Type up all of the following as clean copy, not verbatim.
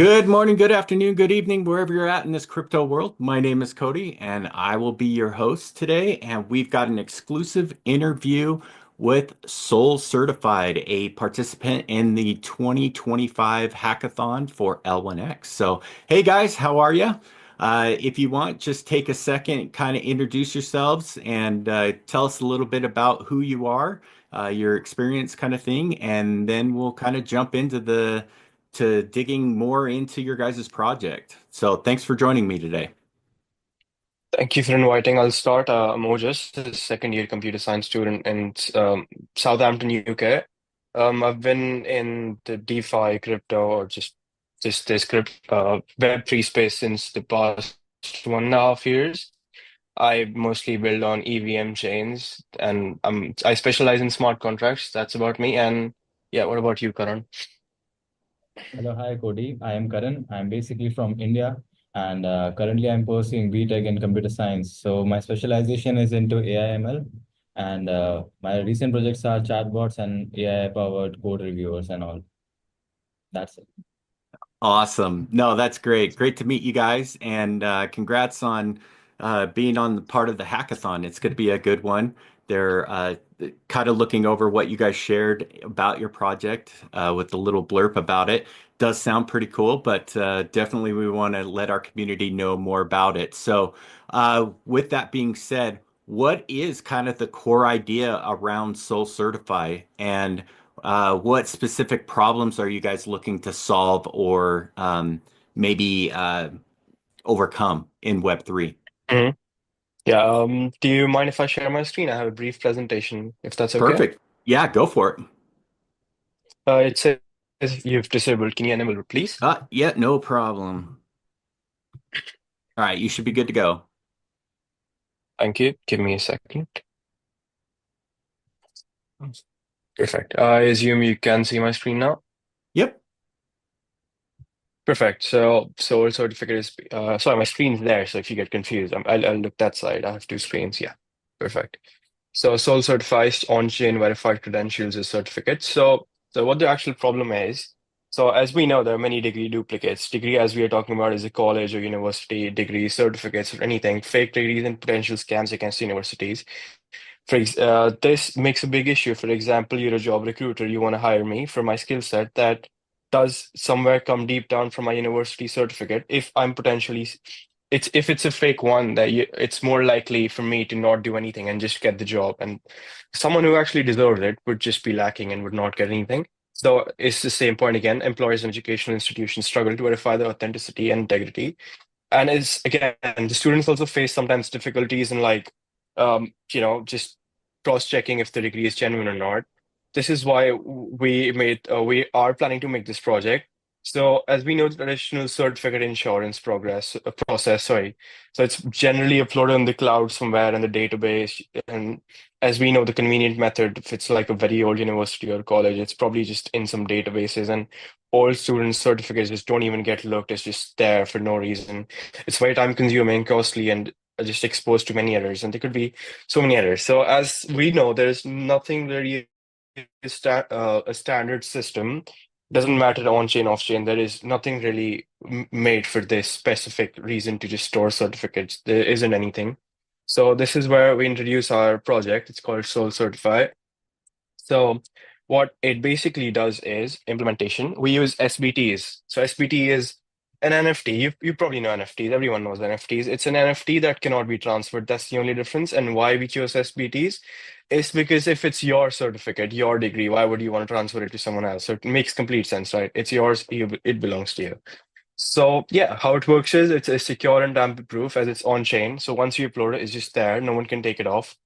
Good morning, good afternoon, good evening, wherever you're at in this crypto world. My name is Cody, and I will be your host today. And we've got an exclusive interview with Soul Certified, a participant in the 2025 hackathon for L1X. So, hey guys, how are you? If you want, just take a second, kind of introduce yourselves and tell us a little bit about who you are, your experience kind of thing, and then we'll kind of jump into the to digging more into your guys' project. So thanks for joining me today. Thank you for inviting. I'll start. I'm Ojas, a second year computer science student in Southampton, UK. I've been in the DeFi crypto or just this Web3 space since the past 1.5 years. I mostly build on EVM chains and I specialize in smart contracts. That's about me. And yeah, what about you, Karan? Hello, hi Cody. I am Karan. I'm basically from India and currently I'm pursuing BTech in computer science. So my specialization is into AI/ML and my recent projects are chatbots and AI-powered code reviewers and all. That's it. Awesome. No, that's great. Great to meet you guys, and congrats on being on the part of the hackathon. It's going to be a good one. They're kind of looking over what you guys shared about your project with a little blurb about it. Does sound pretty cool, but definitely we want to let our community know more about it. So, with that being said, what is kind of the core idea around Soul Certify? And what specific problems are you guys looking to solve or maybe overcome in Web3? Mhm. Yeah, do you mind if I share my screen? I have a brief presentation, if that's okay. Perfect. Yeah, go for it. It says you've disabled. Can you enable it, please? Yeah, no problem. All right, you should be good to go. Thank you. Give me a second. Perfect. I assume you can see my screen now. Yep. Perfect. So Soul certificate is sorry, my screen's there. So if you get confused, I'll look that side. I have two screens. Yeah. Perfect. So Soul certifies on-chain verified credentials as certificates. So what the actual problem is, so as we know, there are many degree duplicates. Degree, as we are talking about, is a college or university degree, certificates or anything, fake degrees and potential scams against universities. This makes a big issue. For example, you're a job recruiter, you want to hire me for my skill set that does somewhere come deep down from my university certificate. If it's a fake one, it's more likely for me to not do anything and just get the job. And someone who actually deserved it would just be lacking and would not get anything. So it's the same point again. Employers and educational institutions struggle to verify the authenticity and integrity. And it's again, the students also face sometimes difficulties in just cross-checking if the degree is genuine or not. This is why we are planning to make this project. So as we know, the traditional certificate insurance process, sorry. So it's generally uploaded on the cloud somewhere in the database. And as we know, the convenient method, if it's like a very old university or college, it's probably just in some databases and all student certificates just don't even get looked. It's just there for no reason. It's very time consuming, costly, and just exposed to many errors. And there could be so many errors. So as we know, there's nothing really a standard system. Doesn't matter on chain, off chain. There is nothing really made for this specific reason to just store certificates. There isn't anything. So this is where we introduce our project. It's called SoulCertify. So what it basically does is implementation. We use SBTs. So SBT is an NFT. You probably know NFTs. Everyone knows NFTs. It's an NFT that cannot be transferred. That's the only difference. And why we chose SBTs is because if it's your certificate, your degree, why would you want to transfer it to someone else? So it makes complete sense, right? It's yours. It belongs to you. So yeah, how it works is it's secure and tamper-proof as it's on chain. So once you upload it, it's just there. No one can take it off,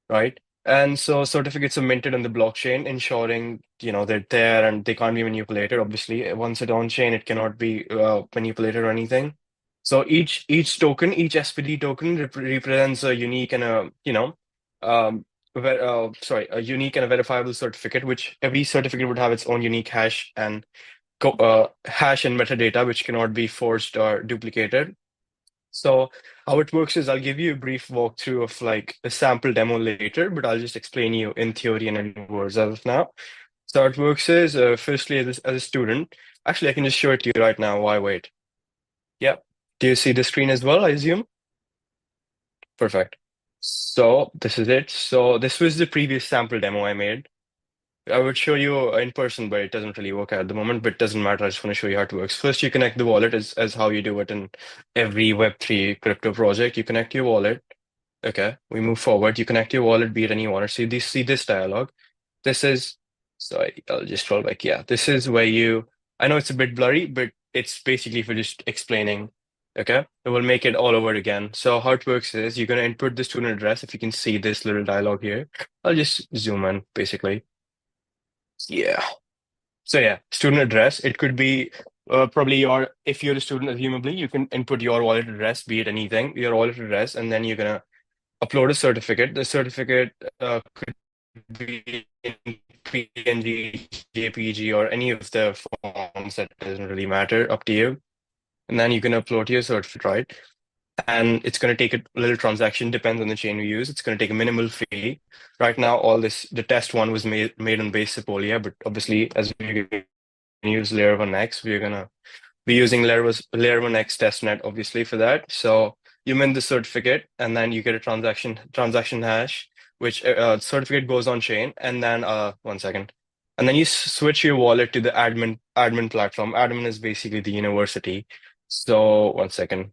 right? And so certificates are minted on the blockchain, ensuring they're there and they can't be manipulated. Obviously, once it's on chain, it cannot be manipulated or anything. So each token, each SPD token represents a unique and a a unique and a verifiable certificate, which every certificate would have its own unique hash and metadata, which cannot be forged or duplicated. So how it works is I'll give you a brief walkthrough of like a sample demo later, but I'll just explain you in theory and in words as of now. So how it works is, firstly, as a student, actually, I can just show it to you right now. Why wait? Yep. Do you see the screen as well, I assume? Perfect. So this is it. So this was the previous sample demo I made. I would show you in person, but it doesn't really work at the moment, but it doesn't matter. I just want to show you how it works. First, you connect the wallet as how you do it in every Web3 crypto project. You connect your wallet. Okay, we move forward. You connect your wallet, be it any wallet. So you see this dialog. This is, sorry, I'll just scroll back. Yeah, this is where I know it's a bit blurry, but it's basically for just explaining. Okay, it will make it all over again. So how it works is you're going to input the student address. If you can see this little dialog here, I'll just zoom in basically. Yeah. So yeah, student address. It could be probably if you're a student, presumably, you can input your wallet address, be it anything, your wallet address, and then you're gonna upload a certificate. The certificate could be in PNG, JPG, or any of the forms that doesn't really matter, up to you. And then you can upload your certificate, right? And it's going to take a little transaction, depends on the chain we use. It's going to take a minimal fee. Right now, the test one was made on base Sepolia, but obviously, as we use layer 1x, we're gonna be using layer 1x testnet obviously for that. So you mint the certificate and then you get a transaction hash, which certificate goes on chain, and then one second. And then you switch your wallet to the admin platform. Admin is basically the university. So one second.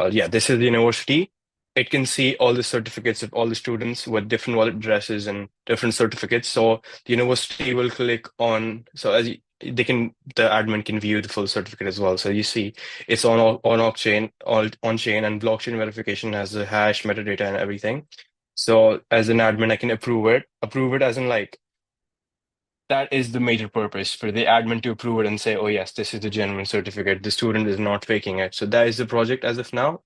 Yeah, this is the university. It can see all the certificates of all the students with different wallet addresses and different certificates. So the university will click on, so as the admin can view the full certificate as well. So you see it's on off chain, all on chain, and blockchain verification has the hash, metadata, and everything. So as an admin, I can approve it. Approve it as in like that is the major purpose for the admin to approve it and say, oh yes, this is the genuine certificate. The student is not faking it. So that is the project as of now.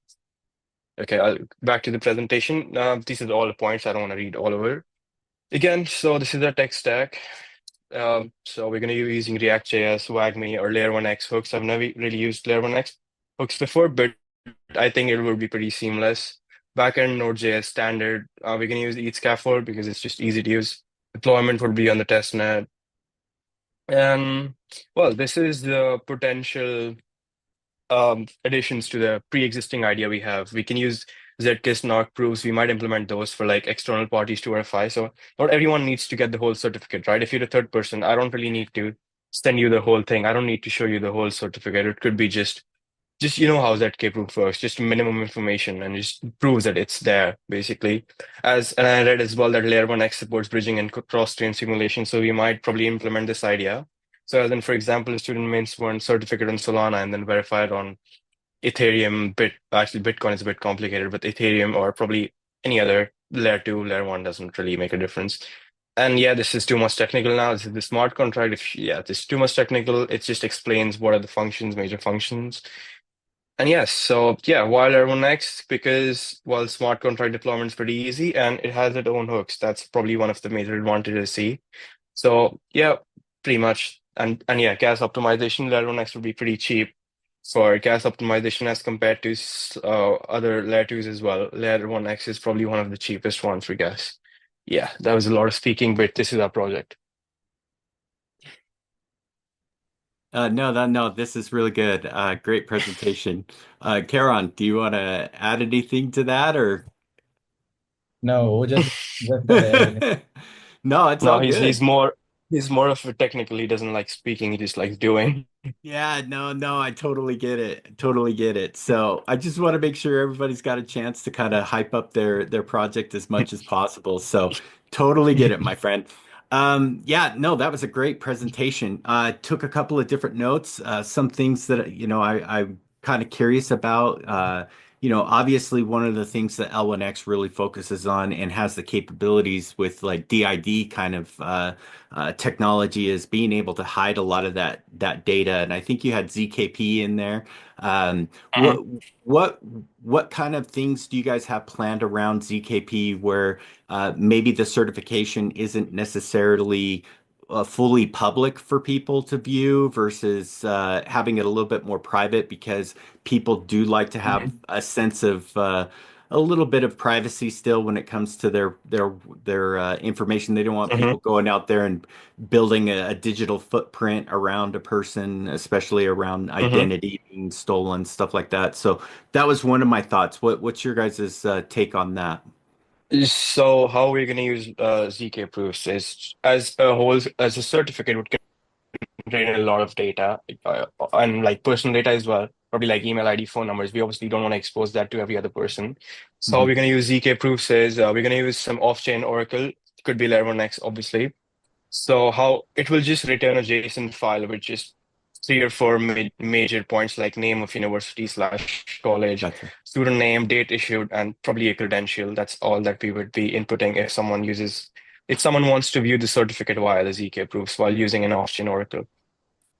Okay, back to the presentation. These are all the points. I don't want to read all over. Again, so this is our tech stack. So we're going to be using React.js, WAGMI, or Layer 1x hooks. I've never really used Layer 1x hooks before, but I think it will be pretty seamless. Backend Node.js standard. We're going to use ETH scaffold because it's just easy to use. Deployment would be on the testnet. And well, this is the potential additions to the pre-existing idea we have. We can use Zkist knock proofs. We might implement those for like external parties to verify. So not everyone needs to get the whole certificate, right? If you're a third person, I don't really need to send you the whole thing. I don't need to show you the whole certificate. It could be just you know how ZK proof works, just minimum information and just proves that it's there, basically. And I read as well that Layer 1x supports bridging and cross-chain simulation, so we might probably implement this idea. So then, for example, a student mints one certificate on Solana and then verify it on Ethereum. Actually, Bitcoin is a bit complicated, but Ethereum or probably any other Layer 2, Layer 1 doesn't really make a difference. And yeah, this is too much technical now. This is the smart contract. This is too much technical. It just explains what are the functions, major functions. And yes, so yeah, why L1X? Because well, smart contract deployment is pretty easy and it has its own hooks. That's probably one of the major advantages I see. So yeah, pretty much. And yeah, gas optimization, L1X would be pretty cheap for gas optimization as compared to other layer 2s as well. Layer 1x is probably one of the cheapest ones for gas. Yeah, that was a lot of speaking, but this is our project. No, this is really good. Great presentation. Karan, do you want to add anything to that or? No, just said everything. No, it's No, all he's good. more of a technical. He doesn't like speaking, he just likes doing. Yeah, no, I totally get it. Totally get it. So I just want to make sure everybody's got a chance to kind of hype up their project as much as possible. So totally get it, my friend. Yeah, no, that was a great presentation. Took a couple of different notes, some things that I'm kind of curious about. Obviously one of the things that L1X really focuses on and has the capabilities with like DID kind of technology is being able to hide a lot of that data. And I think you had ZKP in there. Um, Mhm. what what what kind of things do you guys have planned around ZKP where maybe the certification isn't necessarily fully public for people to view versus having it a little bit more private because people do like to have Mhm. a sense of a little bit of privacy still when it comes to their information. They don't want Hmm. people going out there and building a digital footprint around a person, especially around Hmm. identity being stolen, stuff like that. So that was one of my thoughts. What's your guys' take on that? So how we're going to use ZK proofs is as a whole, as a certificate would contain a lot of data and like personal data as well, probably like email ID, phone numbers. We obviously don't want to expose that to every other person. So how Mhm. we're going to use ZK proofs is we're going to use some off-chain Oracle, could be L1X, obviously. So how it will just return a JSON file with just three or four major points like name of university slash college, Gotcha. student name, date issued, and probably a credential. That's all that we would be inputting if someone wants to view the certificate via the ZK proofs while using an off-chain Oracle.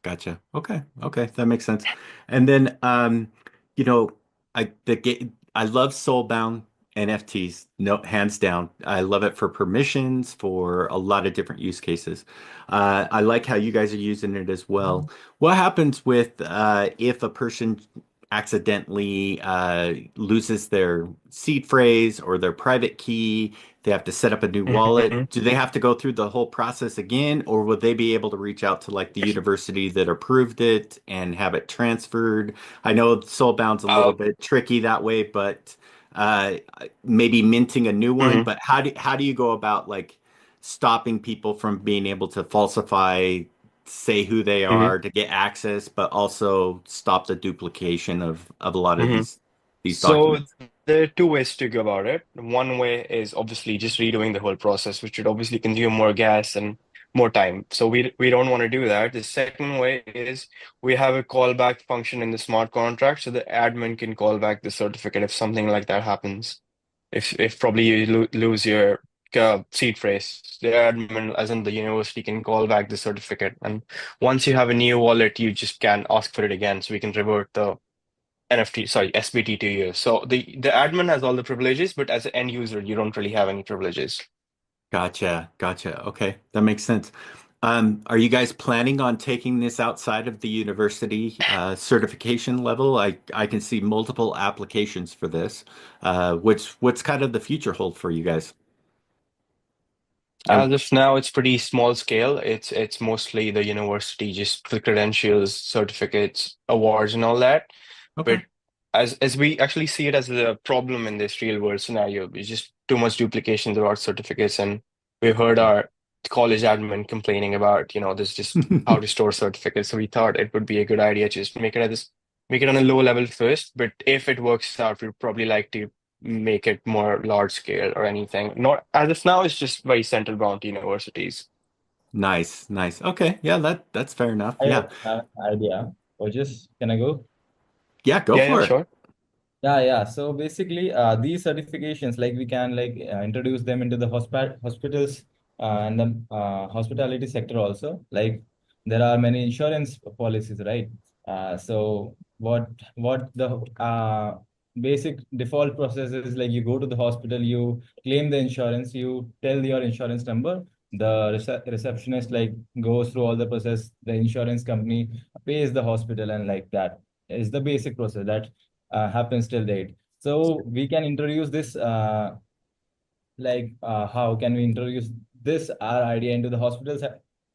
Gotcha. Okay. Okay. That makes sense. And then, you know, I love Soulbound NFTs. No, hands down. I love it for permissions, for a lot of different use cases. I like how you guys are using it as well. What happens with if a person accidentally loses their seed phrase or their private key? They have to set up a new wallet. Mhm. Do they have to go through the whole process again, or would they be able to reach out to like the university that approved it and have it transferred? I know Soulbound's a little Uh, bit tricky that way, but uh, maybe minting a new one. mhm, But how do you go about like stopping people from being able to falsify, say who they mhm, are to get access, but also stop the duplication of a lot of mhm. these So documents? there are two ways to go about it. One way is obviously just redoing the whole process, which would obviously consume more gas and more time. So we don't want to do that. The second way is we have a callback function in the smart contract, so the admin can call back the certificate if something like that happens. If probably you lose your seed phrase, the admin, as in the university, can call back the certificate. And once you have a new wallet, you just can ask for it again, so we can revert the NFT, sorry, SBT to you. So the admin has all the privileges, but as an end user, you don't really have any privileges. Gotcha. Gotcha. Okay. That makes sense. Are you guys planning on taking this outside of the university certification level? I can see multiple applications for this. What's kind of the future hold for you guys? I As of now, it's pretty small scale. It's mostly the university, just the credentials, certificates, awards, and all that. okay. But as we actually see it as a problem in this real world scenario, it's just too much duplication about certificates, and we've heard our college admin complaining about, there's just how to store certificates. So we thought it would be a good idea to just make it on a low level first. But if it works out, we'd probably like to make it more large scale or anything. Not as of now, it's just very central bound to universities. Nice, nice. Okay, yeah, that's fair enough. I Yeah, have an idea. Or just can I go? yeah, go Yeah, yeah, for it. sure. Yeah, yeah. So basically, these certifications, like we can introduce them into the hospitals and the hospitality sector also. Like there are many insurance policies, right? So what the basic default process is like you go to the hospital, you claim the insurance, you tell your insurance number. The receptionist like goes through all the process. The insurance company pays the hospital, and like that is the basic process that happens till date. So we can introduce this, how can we introduce this our idea into the hospitals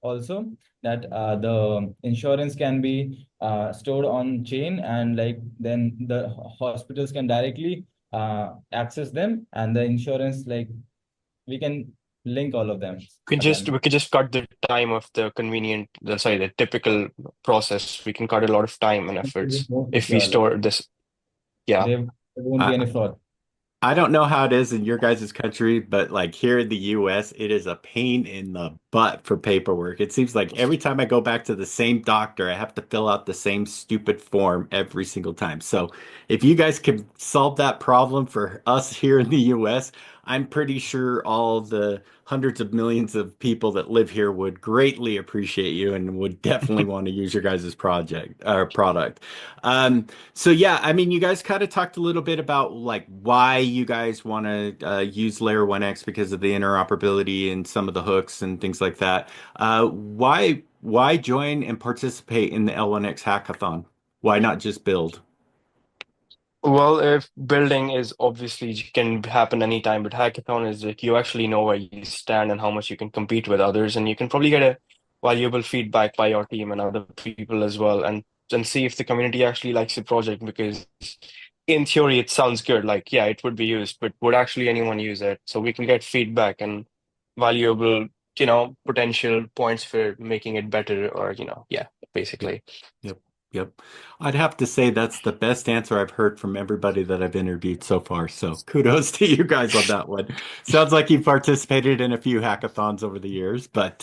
also, that the insurance can be stored on chain, and like then the hospitals can directly access them, and the insurance like we can link all of them again. We could just cut the time of the typical process. We can cut a lot of time and It will be efforts more if we secure, like store this. Yeah. there won't be any fraud. I don't know how it is in your guys' country, but like here in the US, it is a pain in the butt for paperwork. It seems like every time I go back to the same doctor, I have to fill out the same stupid form every single time. So if you guys can solve that problem for us here in the US, I'm pretty sure all the hundreds of millions of people that live here would greatly appreciate you and would definitely want to use your guys' project or product. So yeah, I mean, you guys kind of talked a little bit about like why you guys want to use Layer 1X because of the interoperability and some of the hooks and things like that. Why join and participate in the L1X hackathon? Why not just build? Well, if building is obviously can happen anytime, but hackathon is like you actually know where you stand and how much you can compete with others, and you can probably get a valuable feedback by your team and other people as well, and see if the community actually likes the project because in theory it sounds good, like yeah, it would be used, but would actually anyone use it? So we can get feedback and valuable, potential points for making it better or, yeah, Yep. basically. Yep. Yep. I'd have to say that's the best answer I've heard from everybody that I've interviewed so far. So kudos to you guys on that one. Sounds like you've participated in a few hackathons over the years, but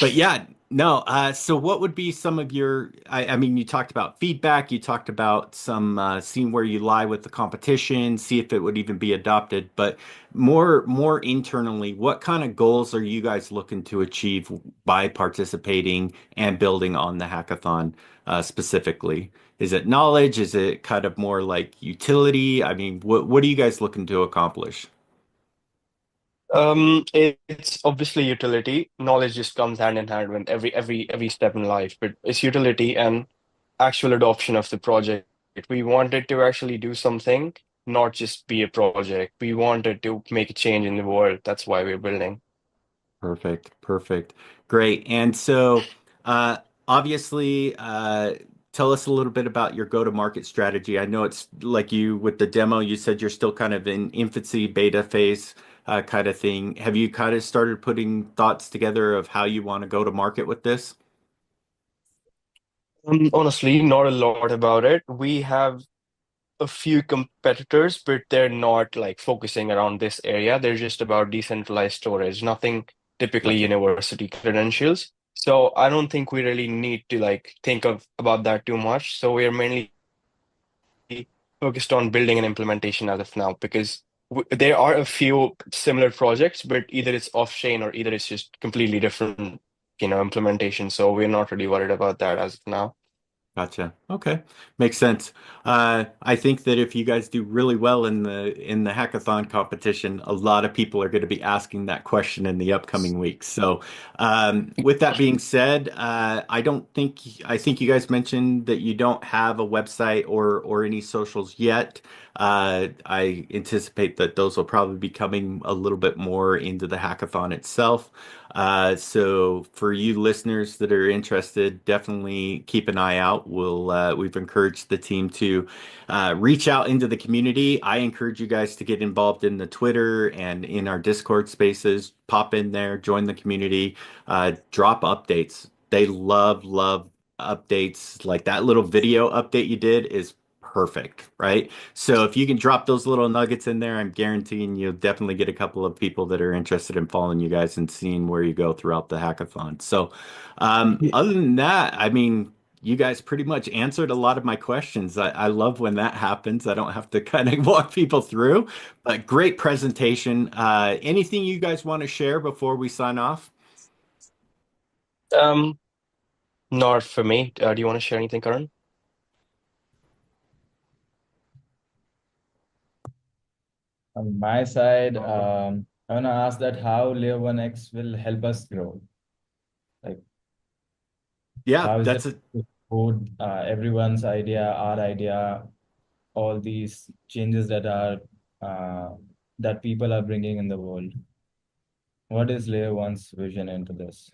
yeah, no. So what would be some of your, I mean, you talked about feedback, you talked about some seeing where you lie with the competition, see if it would even be adopted, but more internally, what kind of goals are you guys looking to achieve by participating and building on the hackathon specifically? Is it knowledge? Is it kind of more like utility? I mean, what are you guys looking to accomplish? It's obviously utility. Knowledge just comes hand in hand with every step in life, but it's utility and actual adoption of the project. We wanted to actually do something, not just be a project. We wanted to make a change in the world. That's why we're building. Perfect, perfect, great. And so, uh, obviously, tell us a little bit about your go-to-market strategy. I know it's like you with the demo. You said you're still kind of in infancy, beta phase, kind of thing. Have you kind of started putting thoughts together of how you want to go to market with this? Honestly, not a lot about it. We have a few competitors, but they're not like focusing around this area. They're just about decentralized storage, nothing typically Gotcha. university credentials. So I don't think we really need to like think of about that too much. So we're mainly focused on building an implementation as of now because there are a few similar projects, but either it's off-chain or either it's just completely different, implementation. So we're not really worried about that as of now. Gotcha. Okay. Makes sense. I think that if you guys do really well in the hackathon competition, a lot of people are going to be asking that question in the upcoming weeks. So, with that being said, I think you guys mentioned that you don't have a website or any socials yet. I anticipate that those will probably be coming a little bit more into the hackathon itself. So for you listeners that are interested, definitely keep an eye out. We've encouraged the team to reach out into the community. I encourage you guys to get involved in the Twitter and in our Discord spaces. Pop in there, join the community, drop updates. They love updates. Like that little video update you did is perfect, right? So if you can drop those little nuggets in there, I'm guaranteeing you'll definitely get a couple of people that are interested in following you guys and seeing where you go throughout the hackathon. So, other than that, I mean, you guys pretty much answered a lot of my questions. I love when that happens. I don't have to kind of walk people through, but great presentation. Anything you guys want to share before we sign off? Um, Not for me. Do you want to share anything, Karan? On my side, I want to ask that how Layer 1X will help us grow. Like, Yeah, how is it that's a code, everyone's idea, our idea, all these changes uh, that people are bringing in the world. What is Layer 1's vision into this?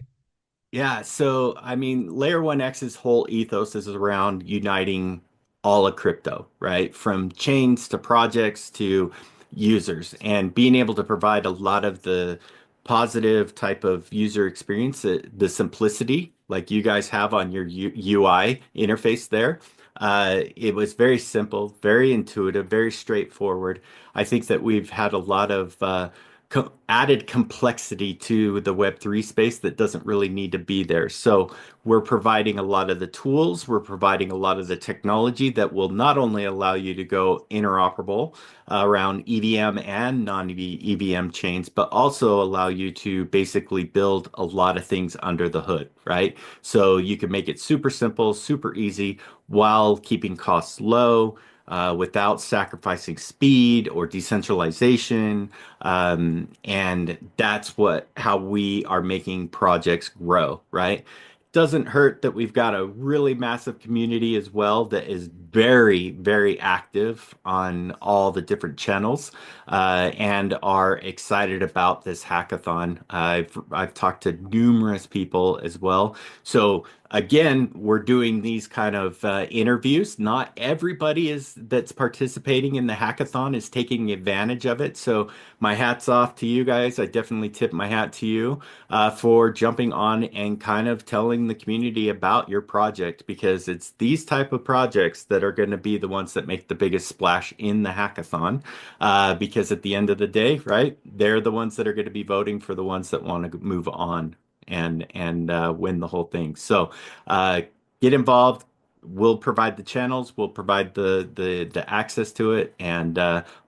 Yeah, so I mean, Layer 1X's whole ethos is around uniting all of crypto, right? From chains to projects to users, and being able to provide a lot of the positive type of user experience, the simplicity like you guys have on your UI interface there. It was very simple, very intuitive, very straightforward. I think that we've had a lot of co added complexity to the Web3 space that doesn't really need to be there. So we're providing a lot of the tools, we're providing a lot of the technology that will not only allow you to go interoperable around EVM and non-EVM chains, but also allow you to basically build a lot of things under the hood, right? So you can make it super simple, super easy while keeping costs low. Without sacrificing speed or decentralization, and that's how we are making projects grow, right? doesn't hurt that we've got a really massive community as well that is very, very active on all the different channels and are excited about this hackathon. I've talked to numerous people as well. So again, we're doing these kind of interviews. Not everybody that's participating in the hackathon is taking advantage of it. So my hat's off to you guys. I definitely tip my hat to you for jumping on and kind of telling the community about your project, because it's these type of projects that are going to be the ones that make the biggest splash in the hackathon. Because at the end of the day, right, they're the ones that are going to be voting for the ones that want to move on and win the whole thing. So get involved. We'll provide the channels, we'll provide the access to it, and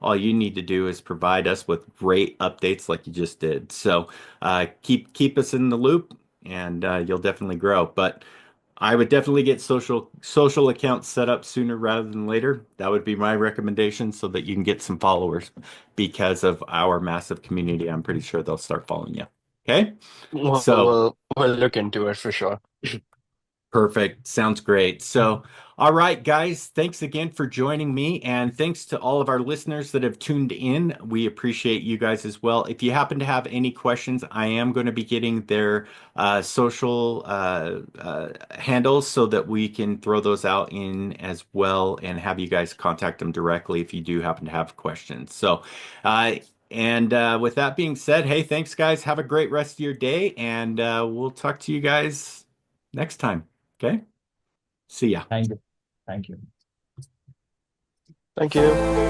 all you need to do is provide us with great updates like you just did. So keep us in the loop, and you'll definitely grow. But I would definitely get social accounts set up sooner rather than later. That would be my recommendation, so that you can get some followers. Because of our massive community, I'm pretty sure they'll start following you. Okay, Well, so. we'll look into it for sure. Perfect. Sounds great. So, all right, guys, thanks again for joining me. And thanks to all of our listeners that have tuned in. We appreciate you guys as well. If you happen to have any questions, I am going to be getting their social handles so that we can throw those out in as well and have you guys contact them directly if you do happen to have questions. So, with that being said, hey, thanks, guys. Have a great rest of your day, and we'll talk to you guys next time. Okay. See ya. Thank you. Thank you. Thank you.